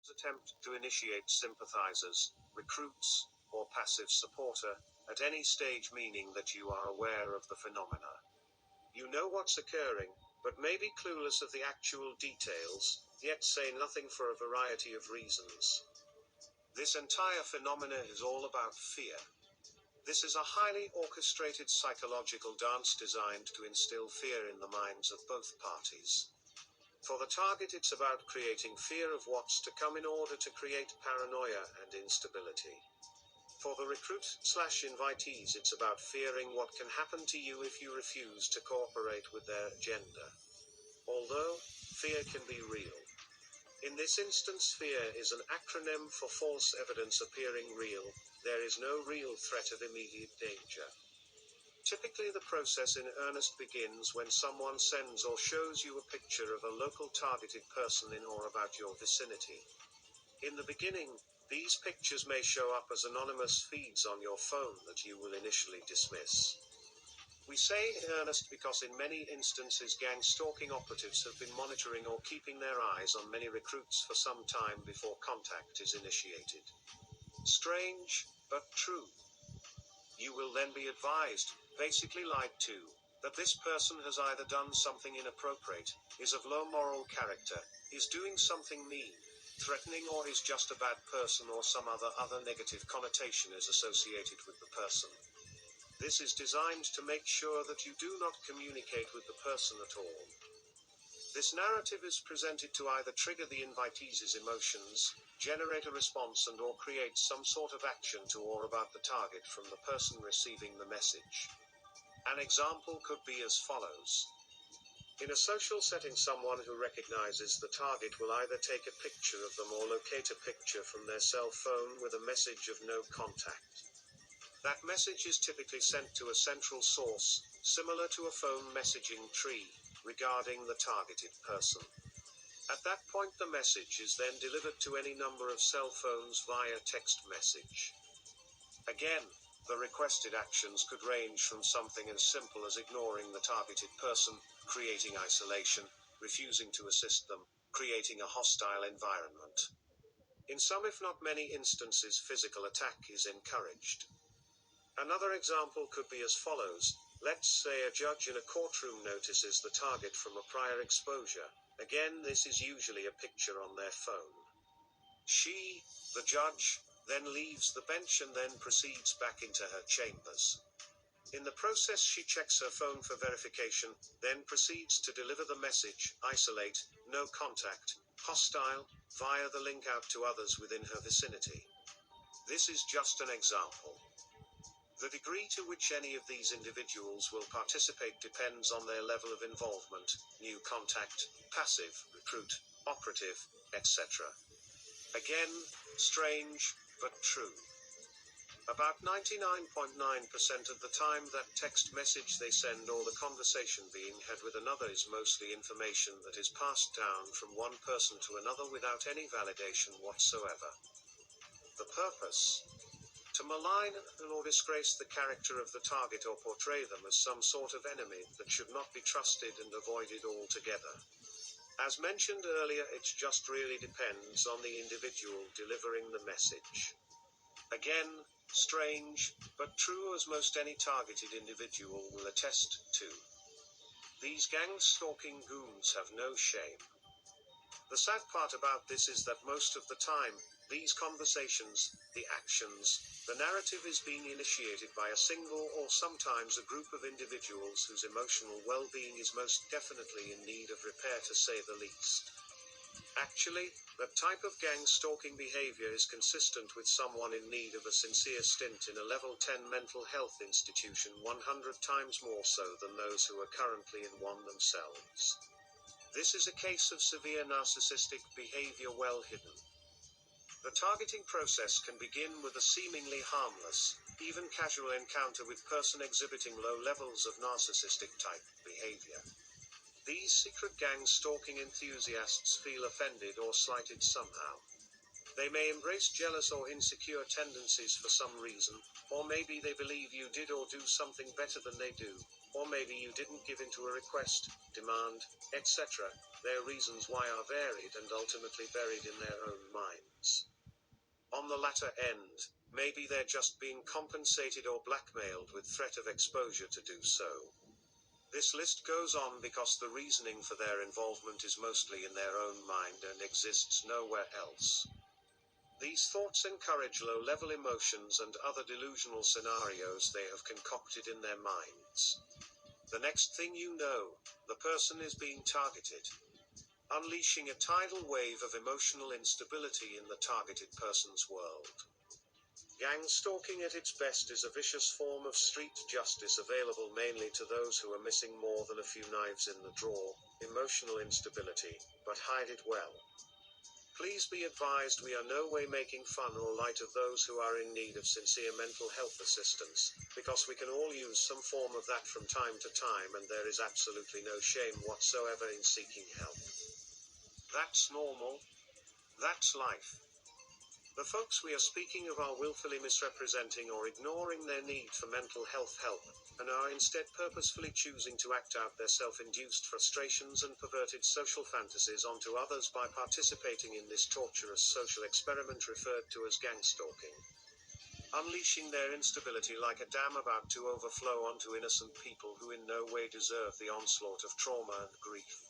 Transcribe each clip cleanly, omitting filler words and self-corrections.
attempt to initiate sympathizers, recruits, or passive supporter, at any stage, meaning that you are aware of the phenomena. You know what's occurring, but may be clueless of the actual details, yet say nothing for a variety of reasons. This entire phenomena is all about fear. This is a highly orchestrated psychological dance designed to instill fear in the minds of both parties. For the target, it's about creating fear of what's to come in order to create paranoia and instability. For the recruit/invitees, it's about fearing what can happen to you if you refuse to cooperate with their agenda. Although fear can be real. In this instance, fear is an acronym for false evidence appearing real. There is no real threat of immediate danger. Typically, the process in earnest begins when someone sends or shows you a picture of a local targeted person in or about your vicinity. In the beginning, these pictures may show up as anonymous feeds on your phone that you will initially dismiss. We say in earnest because in many instances gang stalking operatives have been monitoring or keeping their eyes on many recruits for some time before contact is initiated. Strange, but true. You will then be advised, basically lied to, that this person has either done something inappropriate, is of low moral character, is doing something mean, threatening, or is just a bad person, or some other negative connotation is associated with the person. This is designed to make sure that you do not communicate with the person at all. This narrative is presented to either trigger the invitees' emotions, generate a response, and or create some sort of action to or about the target from the person receiving the message. An example could be as follows. In a social setting, someone who recognizes the target will either take a picture of them or locate a picture from their cell phone with a message of no contact. That message is typically sent to a central source, similar to a phone messaging tree, regarding the targeted person. At that point, the message is then delivered to any number of cell phones via text message. Again, the requested actions could range from something as simple as ignoring the targeted person, creating isolation, refusing to assist them, creating a hostile environment. In some, if not many instances, physical attack is encouraged. Another example could be as follows. Let's say a judge in a courtroom notices the target from a prior exposure. Again, this is usually a picture on their phone. She, the judge, then leaves the bench and then proceeds back into her chambers. In the process, she checks her phone for verification, then proceeds to deliver the message, isolate, no contact, hostile, via the link out to others within her vicinity. This is just an example. The degree to which any of these individuals will participate depends on their level of involvement, new contact, passive, recruit, operative, etc. Again, strange, but true. About 99.9% of the time, that text message they send or the conversation being had with another is mostly information that is passed down from one person to another without any validation whatsoever. The purpose? To malign or disgrace the character of the target or portray them as some sort of enemy that should not be trusted and avoided altogether. As mentioned earlier, it just really depends on the individual delivering the message. Again, strange, but true, as most any targeted individual will attest to. These gang-stalking goons have no shame. The sad part about this is that most of the time, these conversations, the actions, the narrative is being initiated by a single or sometimes a group of individuals whose emotional well-being is most definitely in need of repair, to say the least. Actually, that type of gang-stalking behavior is consistent with someone in need of a sincere stint in a level 10 mental health institution, 100 times more so than those who are currently in one themselves. This is a case of severe narcissistic behavior well hidden. The targeting process can begin with a seemingly harmless, even casual encounter with person exhibiting low levels of narcissistic type behavior. These secret gang stalking enthusiasts feel offended or slighted somehow. They may embrace jealous or insecure tendencies for some reason, or maybe they believe you did or do something better than they do, or maybe you didn't give in to a request, demand, etc. Their reasons why are varied and ultimately buried in their own mind. the latter end, maybe they're just being compensated or blackmailed with threat of exposure to do so. This list goes on because the reasoning for their involvement is mostly in their own mind and exists nowhere else. These thoughts encourage low-level emotions and other delusional scenarios they have concocted in their minds. The next thing you know, the person is being targeted, unleashing a tidal wave of emotional instability in the targeted person's world. Gang stalking at its best is a vicious form of street justice available mainly to those who are missing more than a few knives in the drawer, emotional instability, but hide it well. Please be advised we are no way making fun or light of those who are in need of sincere mental health assistance, because we can all use some form of that from time to time and there is absolutely no shame whatsoever in seeking help. That's normal. That's life. The folks we are speaking of are willfully misrepresenting or ignoring their need for mental health help, and are instead purposefully choosing to act out their self-induced frustrations and perverted social fantasies onto others by participating in this torturous social experiment referred to as gang stalking. Unleashing their instability like a dam about to overflow onto innocent people who in no way deserve the onslaught of trauma and grief.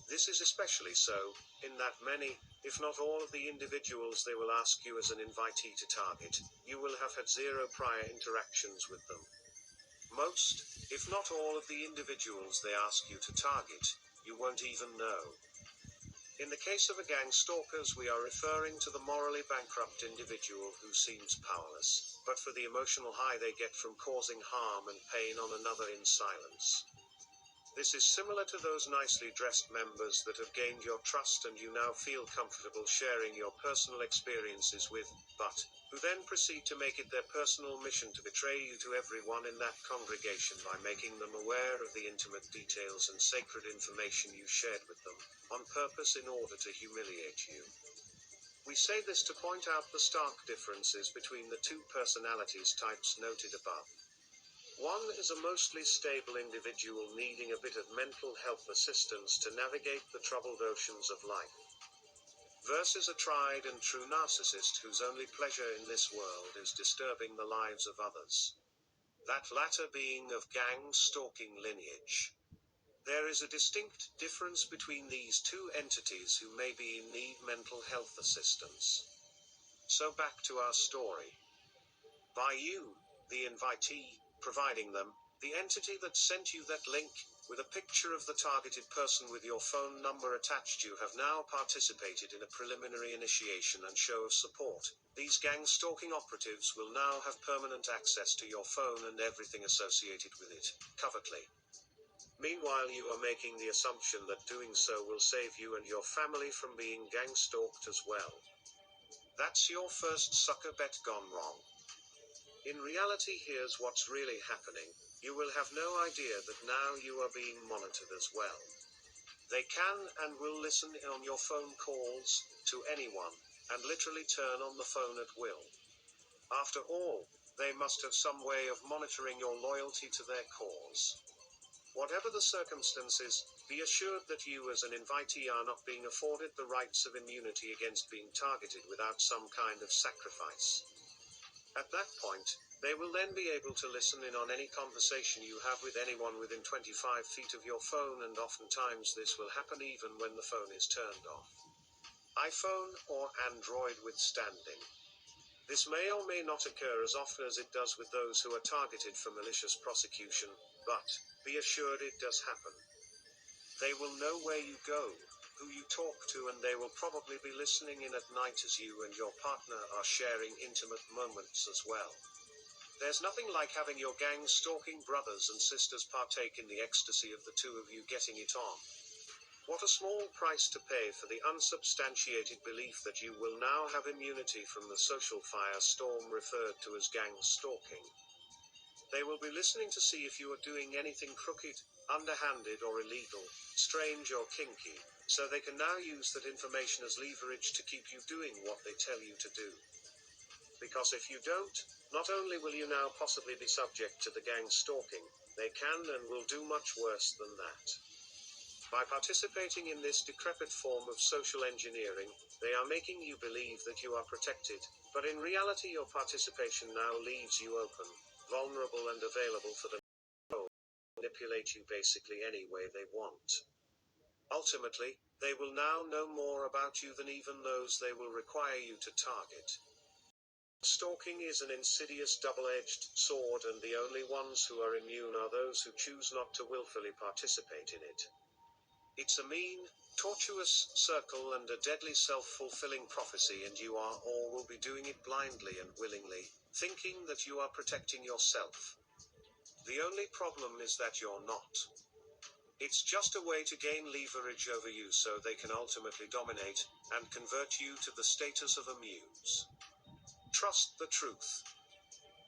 This is especially so, in that many, if not all of the individuals they will ask you as an invitee to target, you will have had zero prior interactions with them. Most, if not all of the individuals they ask you to target, you won't even know. In the case of a gang stalkers, we are referring to the morally bankrupt individual who seems powerless, but for the emotional high they get from causing harm and pain on another in silence. This is similar to those nicely dressed members that have gained your trust and you now feel comfortable sharing your personal experiences with, but who then proceed to make it their personal mission to betray you to everyone in that congregation by making them aware of the intimate details and sacred information you shared with them, on purpose in order to humiliate you. We say this to point out the stark differences between the two personalities types noted above. One is a mostly stable individual needing a bit of mental health assistance to navigate the troubled oceans of life, versus a tried and true narcissist whose only pleasure in this world is disturbing the lives of others. That latter being of gang stalking lineage. There is a distinct difference between these two entities who may be in need mental health assistance. So back to our story. By you, the invitee, providing them, the entity that sent you that link, with a picture of the targeted person with your phone number attached, you have now participated in a preliminary initiation and show of support. These gang stalking operatives will now have permanent access to your phone and everything associated with it, covertly. Meanwhile, you are making the assumption that doing so will save you and your family from being gang stalked as well. That's your first sucker bet gone wrong. In reality, here's what's really happening. You will have no idea that now you are being monitored as well. They can and will listen in on your phone calls, to anyone, and literally turn on the phone at will. After all, they must have some way of monitoring your loyalty to their cause. Whatever the circumstances, be assured that you as an invitee are not being afforded the rights of immunity against being targeted without some kind of sacrifice. At that point, they will then be able to listen in on any conversation you have with anyone within 25 feet of your phone, and oftentimes this will happen even when the phone is turned off. iPhone or Android withstanding. This may or may not occur as often as it does with those who are targeted for malicious prosecution, but be assured it does happen. They will know where you go, who you talk to, and they will probably be listening in at night as you and your partner are sharing intimate moments as well. There's nothing like having your gang stalking brothers and sisters partake in the ecstasy of the two of you getting it on. What a small price to pay for the unsubstantiated belief that you will now have immunity from the social firestorm referred to as gang stalking. They will be listening to see if you are doing anything crooked, underhanded or illegal, strange or kinky, so they can now use that information as leverage to keep you doing what they tell you to do. Because if you don't, not only will you now possibly be subject to the gang stalking, they can and will do much worse than that. By participating in this decrepit form of social engineering, They are making you believe that you are protected, but in reality your participation now leaves you open, vulnerable and available for them to manipulate you basically any way they want. Ultimately, they will now know more about you than even those they will require you to target. Stalking is an insidious double-edged sword, and the only ones who are immune are those who choose not to willfully participate in it. It's a mean, tortuous circle and a deadly self-fulfilling prophecy, and you are or will be doing it blindly and willingly, thinking that you are protecting yourself. The only problem is that you're not. It's just a way to gain leverage over you so they can ultimately dominate and convert you to the status of a muse. Trust the truth.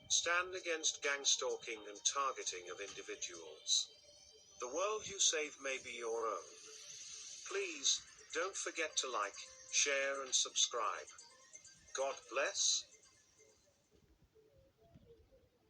Stand against gang stalking and targeting of individuals. The world you save may be your own. Please, don't forget to like, share and subscribe. God bless.